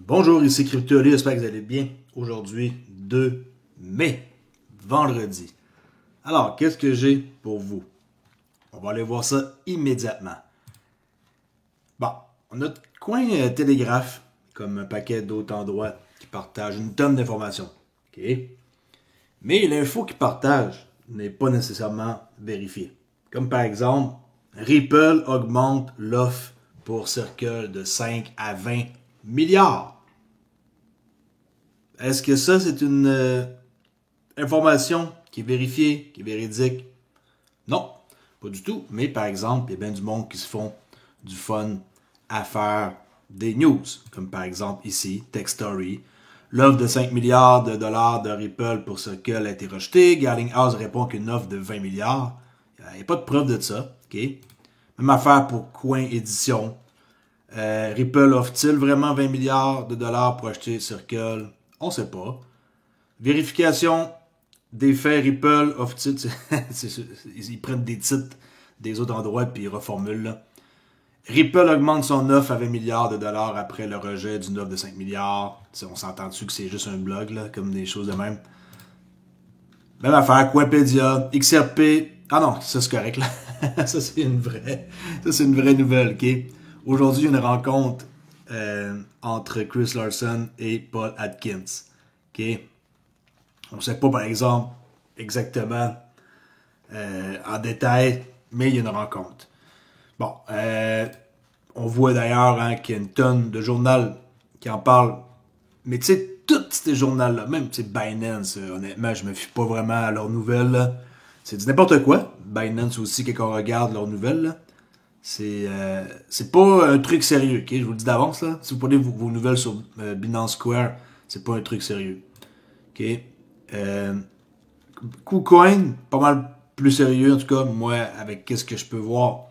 Bonjour, ici CryptoLi, j'espère que vous allez bien. Aujourd'hui, 2 mai, vendredi. Alors, qu'est-ce que j'ai pour vous? On va aller voir ça immédiatement. Bon, on a notre coin Télégraphe, comme un paquet d'autres endroits qui partagent une tonne d'informations. OK? Mais l'info qu'ils partagent n'est pas nécessairement vérifiée. Comme par exemple, Ripple augmente l'offre pour Circle de 5 à 20 milliards. Est-ce que ça, c'est une information qui est vérifiée, qui est véridique? Non, pas du tout. Mais par exemple, il y a bien du monde qui se font du fun à faire des news. Comme par exemple ici, TechStory. L'offre de 5 milliards de dollars de Ripple pour Circle a été rejetée. Garlinghouse répond qu'une offre de 20 milliards. Il n'y a pas de preuve de ça. Okay? Même affaire pour Coin Édition. Ripple offre-t-il vraiment 20 milliards de dollars pour acheter Circle? On ne sait pas. Vérification des faits Ripple offre-t-il? Ils prennent des titres des autres endroits puis ils reformulent. Là. Ripple augmente son offre à 20 milliards de dollars après le rejet d'une offre de 5 milliards. T'sais, on s'entend dessus que c'est juste un blog, là, comme des choses de même. Même affaire, Coinpedia, XRP. Ah non, ça c'est correct, là. Ça c'est une vraie nouvelle, ok? Aujourd'hui, une rencontre entre Chris Larson et Paul Atkins. Ok? On ne sait pas, par exemple, exactement en détail, mais il y a une rencontre. Bon, on voit d'ailleurs hein, qu'il y a une tonne de journaux qui en parlent. Mais tu sais, tous ces journaux-là, même Binance, honnêtement, je me fie pas vraiment à leurs nouvelles. Là. C'est du n'importe quoi. Binance aussi, quand on regarde leurs nouvelles, là. C'est pas un truc sérieux, ok? Je vous le dis d'avance, là. Si vous prenez vos nouvelles sur Binance Square, c'est pas un truc sérieux. Ok? KuCoin, pas mal plus sérieux, en tout cas, moi, avec qu'est-ce que je peux voir.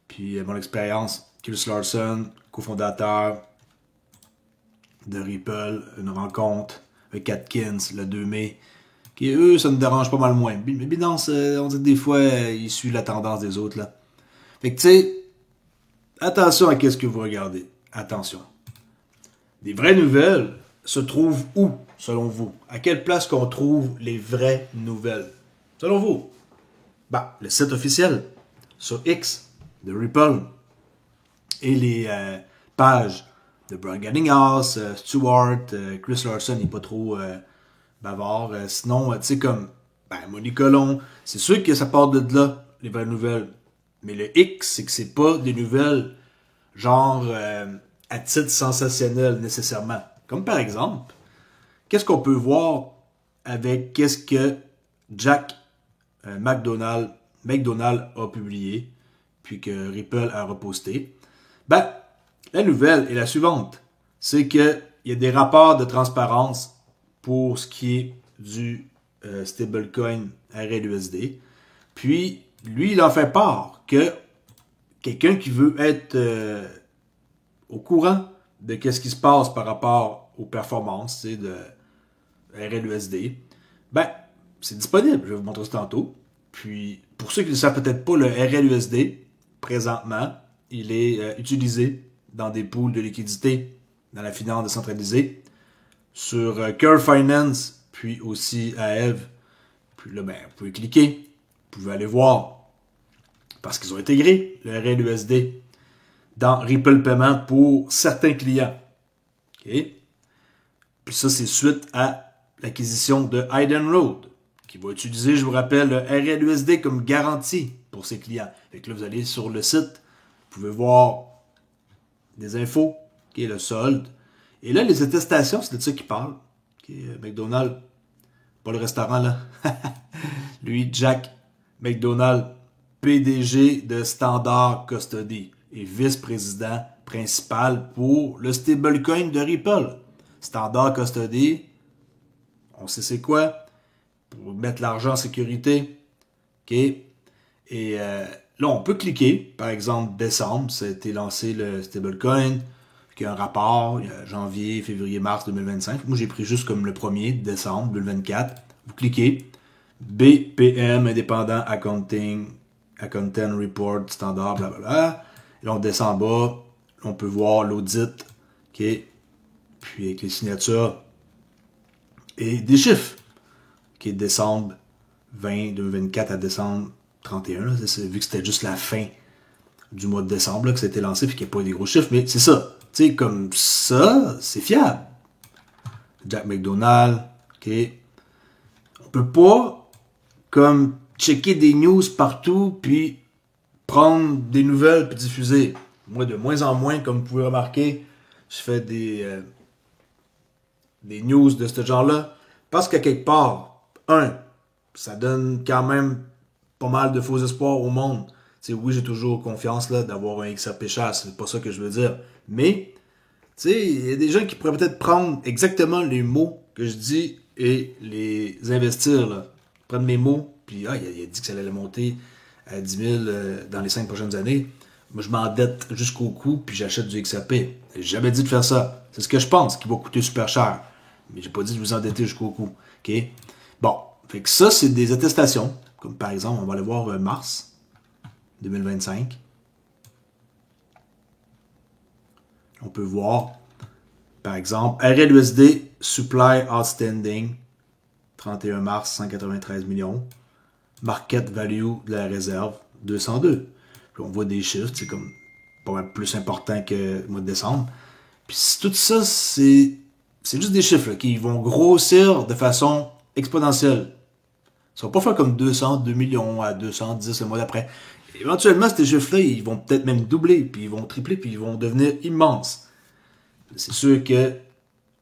Puis mon expérience, Chris Larson, cofondateur de Ripple, une rencontre avec Atkins le 2 mai. Qui, eux, ça nous dérange pas mal moins. Mais Binance, on dit que des fois, il suit la tendance des autres, là. Fait que, tu sais, attention à qu'est-ce que vous regardez. Attention. Des vraies nouvelles se trouvent où, selon vous? À quelle place qu'on trouve les vraies nouvelles? Selon vous? Bah, le site officiel sur X de Ripple et les pages de Brian Garlinghouse, Stewart, Chris Larson n'est pas trop bavard. Sinon, tu sais, comme Monique Colon, c'est sûr que ça part de là, les vraies nouvelles. Mais le X, c'est que c'est pas des nouvelles genre à titre sensationnel nécessairement. Comme par exemple, qu'est-ce qu'on peut voir avec qu'est-ce que Jack McDonald a publié, puis que Ripple a reposté? Ben, la nouvelle est la suivante. C'est qu'il y a des rapports de transparence pour ce qui est du stablecoin RLUSD. Puis, lui, il en fait part que quelqu'un qui veut être au courant de qu'est-ce qui se passe par rapport aux performances de RLUSD, ben, c'est disponible. Je vais vous montrer ça tantôt. Puis, pour ceux qui ne savent peut-être pas, le RLUSD, présentement, il est utilisé dans des pools de liquidité dans la finance décentralisée, sur Curve Finance, puis aussi à Eve. Puis là, ben, vous pouvez cliquer, vous pouvez aller voir, parce qu'ils ont intégré le RLUSD dans Ripple Payment pour certains clients. Okay? Puis ça, c'est suite à l'acquisition de Hayden Road, qui va utiliser, je vous rappelle, le RLUSD comme garantie pour ses clients. Fait que là, vous allez sur le site, vous pouvez voir des infos, okay, le solde. Et là, les attestations, c'est de ça qu'il parle. Okay, McDonald's, pas le restaurant, là. Lui, Jack McDonald, PDG de Standard Custody et vice-président principal pour le stablecoin de Ripple. Standard Custody, on sait c'est quoi, pour mettre l'argent en sécurité. OK? Et là, on peut cliquer, par exemple, décembre, ça a été lancé le stablecoin, il y a un rapport, il y a janvier, février, mars 2025. Moi, j'ai pris juste comme le 1er décembre 2024. Vous cliquez, BPM, Independent Accounting, Accountant Report, Standard, blablabla. Et là, on descend en bas, on peut voir l'audit, OK? puis avec les signatures et des chiffres, qui est décembre 20 2024 à décembre 31, là, vu que c'était juste la fin du mois de décembre là, que ça a été lancé, puis qu'il n'y a pas eu des gros chiffres, mais c'est ça. Tu sais, comme ça, c'est fiable. Jack McDonald, ok. On peut pas, comme, checker des news partout, puis prendre des nouvelles, puis diffuser. Moi, de moins en moins, comme vous pouvez remarquer, je fais des news de ce genre-là, parce qu'à quelque part, ça donne quand même pas mal de faux espoirs au monde. T'sais, oui, j'ai toujours confiance là, d'avoir un XRP cher, c'est pas ça que je veux dire. Mais, il y a des gens qui pourraient peut-être prendre exactement les mots que je dis et les investir. Là. Prendre mes mots, puis il a dit que ça allait monter à 10 000 dans les 5 prochaines années. Moi, je m'endette jusqu'au cou, puis j'achète du XRP. J'ai jamais dit de faire ça. C'est ce que je pense, qui va coûter super cher. Mais j'ai pas dit de vous endetter jusqu'au cou. OK? Bon, fait que ça, c'est des attestations. Comme par exemple, on va aller voir mars 2025. On peut voir, par exemple, RLUSD Supply Outstanding, 31 mars, 193 millions. Market Value de la réserve, 202. Puis on voit des chiffres, c'est comme pas mal plus important que le mois de décembre. Puis tout ça, c'est juste des chiffres là, qui vont grossir de façon exponentielle. Ça va pas faire comme 2 millions à 210 le mois d'après. Éventuellement, ces chiffres-là, ils vont peut-être même doubler, puis ils vont tripler, puis ils vont devenir immenses. C'est sûr que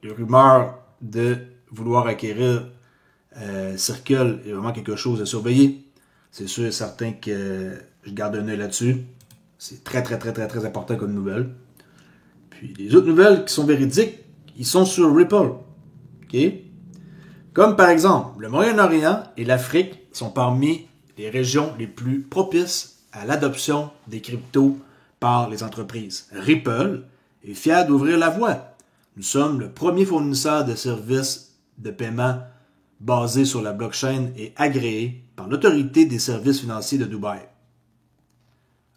les rumeurs de vouloir acquérir Circle est vraiment quelque chose à surveiller. C'est sûr et certain que je garde un œil là-dessus. C'est très, très, très, très, très important comme nouvelle. Puis les autres nouvelles qui sont véridiques, ils sont sur Ripple. OK? Comme par exemple, le Moyen-Orient et l'Afrique sont parmi les régions les plus propices à l'adoption des cryptos par les entreprises. Ripple est fier d'ouvrir la voie. Nous sommes le premier fournisseur de services de paiement basé sur la blockchain et agréé par l'autorité des services financiers de Dubaï,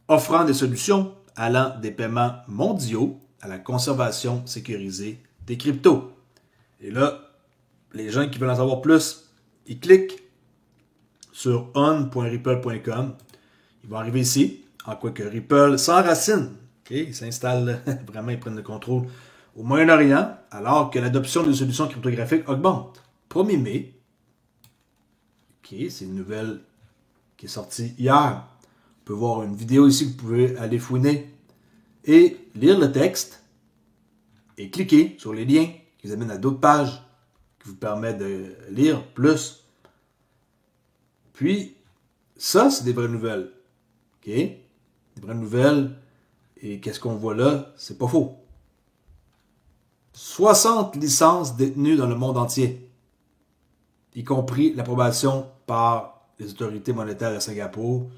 offrant des solutions allant des paiements mondiaux à la conservation sécurisée des cryptos. Et là, les gens qui veulent en savoir plus, ils cliquent sur on.ripple.com. Ils vont arriver ici, en quoi que Ripple s'enracine. Okay? Ils s'installent vraiment, ils prennent le contrôle au Moyen-Orient, alors que l'adoption des solutions cryptographiques augmente. 1er mai, okay, c'est une nouvelle qui est sortie hier. On peut voir une vidéo ici que vous pouvez aller fouiner et lire le texte et cliquer sur les liens qui vous amènent à d'autres pages qui vous permettent de lire plus. Puis, ça, c'est des vraies nouvelles. OK? Des vraies nouvelles. Et qu'est-ce qu'on voit là? C'est pas faux. 60 licences détenues dans le monde entier, y compris l'approbation par les autorités monétaires à Singapour,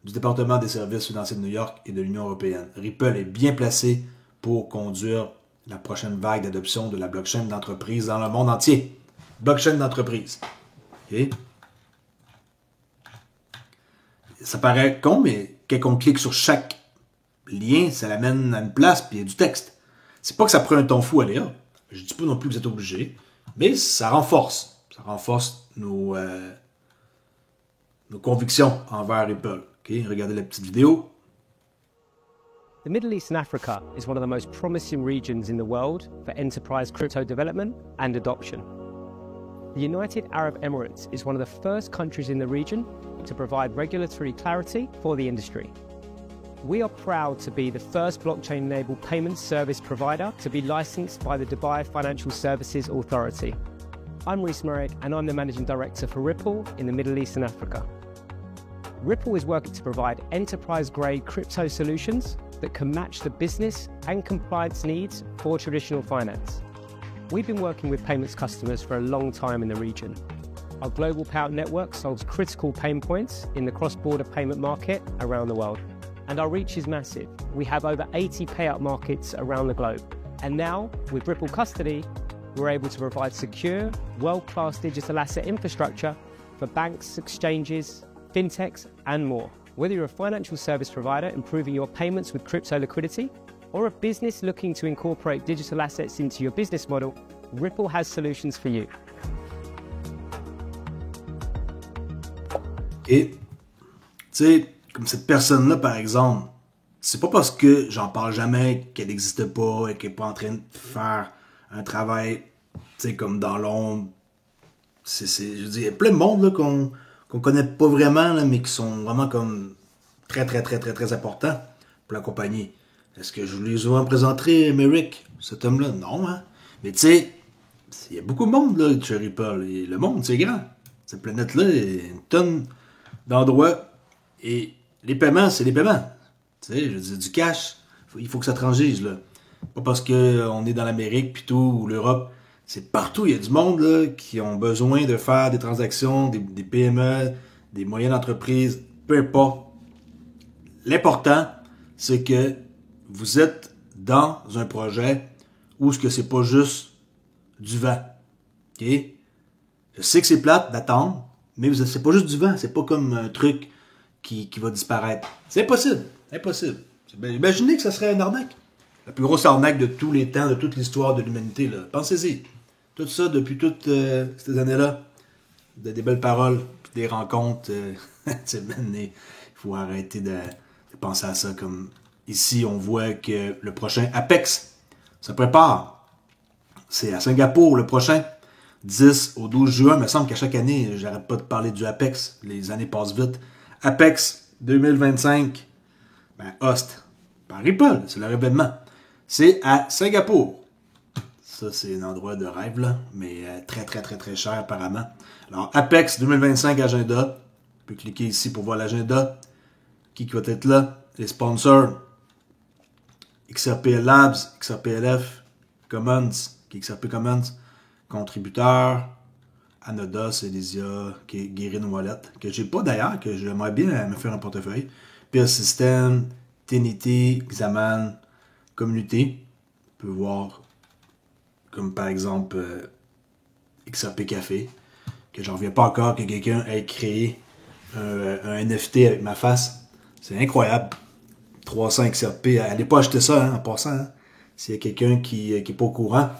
du département des services financiers de New York et de l'Union européenne. Ripple est bien placé pour conduire la prochaine vague d'adoption de la blockchain d'entreprise dans le monde entier. Blockchain d'entreprise. OK? Ça paraît con, mais quand on clique sur chaque lien, ça l'amène à une place, puis il y a du texte. C'est pas que ça prend un temps fou à lire. Je dis pas non plus que vous êtes obligé, mais ça renforce. Ça renforce nos convictions envers Ripple. Okay? Regardez la petite vidéo. The Middle East and Africa is one of the most promising regions in the world for enterprise crypto development and adoption. The United Arab Emirates is one of the first countries in the region to provide regulatory clarity for the industry. We are proud to be the first blockchain-enabled payment service provider to be licensed by the Dubai Financial Services Authority. I'm Rhys Merrick and I'm the Managing Director for Ripple in the Middle East and Africa. Ripple is working to provide enterprise-grade crypto solutions that can match the business and compliance needs for traditional finance. We've been working with payments customers for a long time in the region. Our global payout network solves critical pain points in the cross-border payment market around the world. And our reach is massive. We have over 80 payout markets around the globe. And now, with Ripple Custody, we're able to provide secure, world-class digital asset infrastructure for banks, exchanges, fintechs, and more. Whether you're a financial service provider improving your payments with crypto liquidity, or a business looking to incorporate digital assets into your business model, Ripple has solutions for you. Et, tu sais, comme cette personne-là, par exemple, c'est pas parce que j'en parle jamais qu'elle n'existe pas et qu'elle n'est pas en train de faire un travail, tu sais, comme dans l'ombre. Je veux dire, il y a plein de monde là, qu'on connaît pas vraiment, là, mais qui sont vraiment comme très, très, très, très, très importants pour la compagnie. Est-ce que je vous les souvent présenté, Merrick, cet homme-là? Non, hein? Mais tu sais, il y a beaucoup de monde là, chez Ripple. Et le monde, c'est grand. Cette planète-là, il y a une tonne d'endroits. Et les paiements, c'est les paiements. Tu sais, je veux dire, du cash, il faut que ça transige, là. Pas parce qu'on est dans l'Amérique, puis tout, ou l'Europe. C'est partout. Il y a du monde, là, qui ont besoin de faire des transactions, des PME, des moyennes entreprises, peu importe. L'important, c'est que vous êtes dans un projet où ce que c'est pas juste du vent. OK? Je sais que c'est plate d'attendre, mais c'est pas juste du vent. C'est pas comme un truc qui va disparaître. C'est impossible. Impossible. Imaginez que ça serait une arnaque. La plus grosse arnaque de tous les temps, de toute l'histoire de l'humanité. Là. Pensez-y. Tout ça depuis toutes ces années-là. Des belles paroles, puis des rencontres. Il faut arrêter de penser à ça comme... Ici, on voit que le prochain Apex se prépare. C'est à Singapour, le prochain. 10 au 12 juin. Il me semble qu'à chaque année, j'arrête pas de parler du Apex. Les années passent vite. Apex 2025. Ben, host. Par Ripple, c'est leur événement. C'est à Singapour. Ça, c'est un endroit de rêve, là. Mais très, très, très, très cher, apparemment. Alors, Apex 2025 agenda. On peut cliquer ici pour voir l'agenda. Qui va être là? Les sponsors. XRP Labs, XRPLF, Commons, XRP Commons, contributeurs, Anodos, Elysia, Guérin Wallet, que j'ai pas d'ailleurs, que j'aimerais bien me faire un portefeuille. Peer System, Tinity, Xaman, Communauté. On peut voir, comme par exemple XRP Café, que j'en reviens pas encore que quelqu'un ait créé un NFT avec ma face. C'est incroyable. 300 XRP. Allez pas acheter ça, hein, en passant. Hein. S'il y a quelqu'un qui est pas au courant,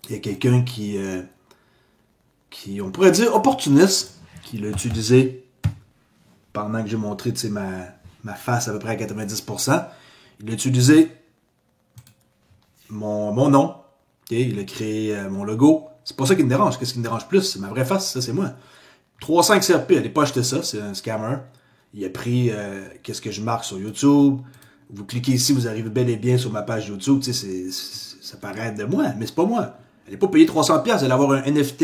il y a quelqu'un qui, on pourrait dire, opportuniste, qui l'a utilisé pendant que j'ai montré ma face à peu près à 90%. Il a utilisé mon nom. Okay? Il a créé mon logo. C'est pas ça qui me dérange. Qu'est-ce qui me dérange plus? C'est ma vraie face, ça c'est moi. 300 XRP, allez pas acheter ça, c'est un scammer. Il a pris qu'est-ce que je marque sur YouTube. Vous cliquez ici, vous arrivez bel et bien sur ma page YouTube. Tu sais, ça paraît de moi, mais c'est pas moi. Elle n'est pas payée 300$, elle allait avoir un NFT,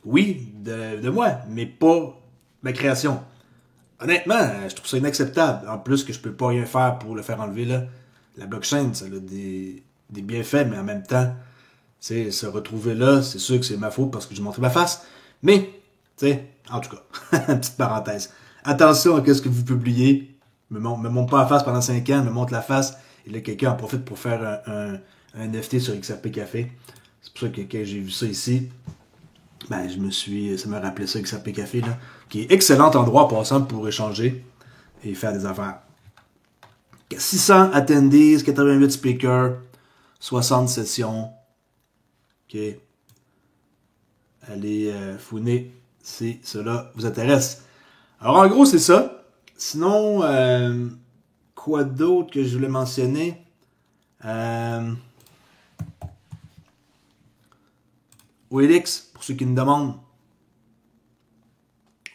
oui, de moi, mais pas ma création. Honnêtement, je trouve ça inacceptable. En plus que je peux pas rien faire pour le faire enlever là. La blockchain, ça a des bienfaits, mais en même temps, tu sais, se retrouver là, c'est sûr que c'est ma faute parce que j'ai montré ma face. Mais, tu sais, en tout cas, petite parenthèse. Attention à ce que vous publiez. Me montre pas la face pendant 5 ans, me montre la face. Et là, quelqu'un en profite pour faire un NFT sur XRP Café. C'est pour ça que quand j'ai vu ça ici, ben, ça m'a rappelé ça, XRP Café, là, qui est excellent endroit en passant pour échanger et faire des affaires. 600 attendees, 88 speakers, 60 sessions. OK. Allez fouiner si cela vous intéresse. Alors, en gros, c'est ça. Sinon, quoi d'autre que je voulais mentionner? OLX, pour ceux qui me demandent.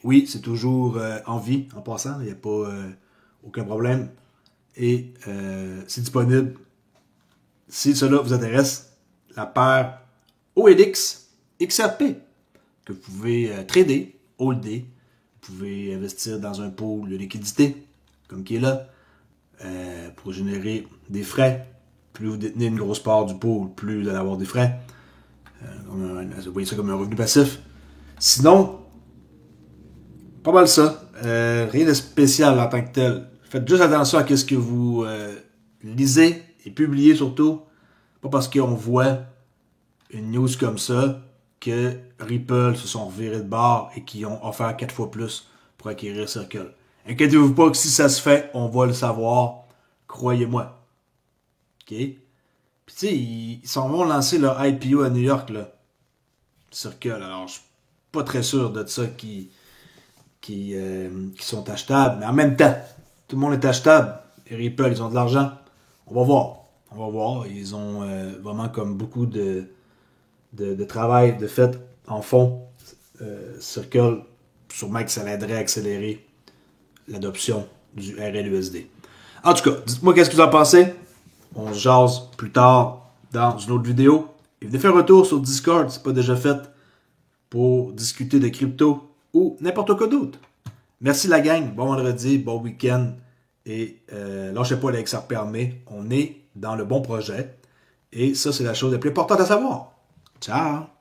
Oui, c'est toujours en vie, en passant. Il n'y a pas aucun problème. Et c'est disponible. Si cela vous intéresse, la paire OLX XRP que vous pouvez trader, holder. Vous pouvez investir dans un pool de liquidité, comme qui est là, pour générer des frais. Plus vous détenez une grosse part du pool, plus vous allez avoir des frais. Vous voyez ça comme un revenu passif. Sinon, pas mal ça. Rien de spécial en tant que tel. Faites juste attention à ce que vous lisez et publiez surtout. Pas parce qu'on voit une news comme ça que Ripple se sont revirés de bord et qui ont offert 4 fois plus pour acquérir Circle. Inquiétez-vous pas que si ça se fait, on va le savoir. Croyez-moi. OK? Puis tu sais, ils s'en vont lancer leur IPO à New York, là. Circle. Alors, je suis pas très sûr de ça qui sont achetables. Mais en même temps, tout le monde est achetable. Et Ripple, ils ont de l'argent. On va voir. On va voir. Ils ont vraiment comme beaucoup de travail de fait en fond. Circle, sûrement que ça l'aiderait à accélérer l'adoption du RLUSD. En tout cas, dites-moi qu'est-ce que vous en pensez. On se jase plus tard dans une autre vidéo. Et venez faire un tour sur Discord si ce n'est pas déjà fait pour discuter de crypto ou n'importe quoi d'autre. Merci la gang. Bon vendredi, bon week-end. Et lâchez pas les XRP armés. On est dans le bon projet. Et ça, c'est la chose la plus importante à savoir. Ciao!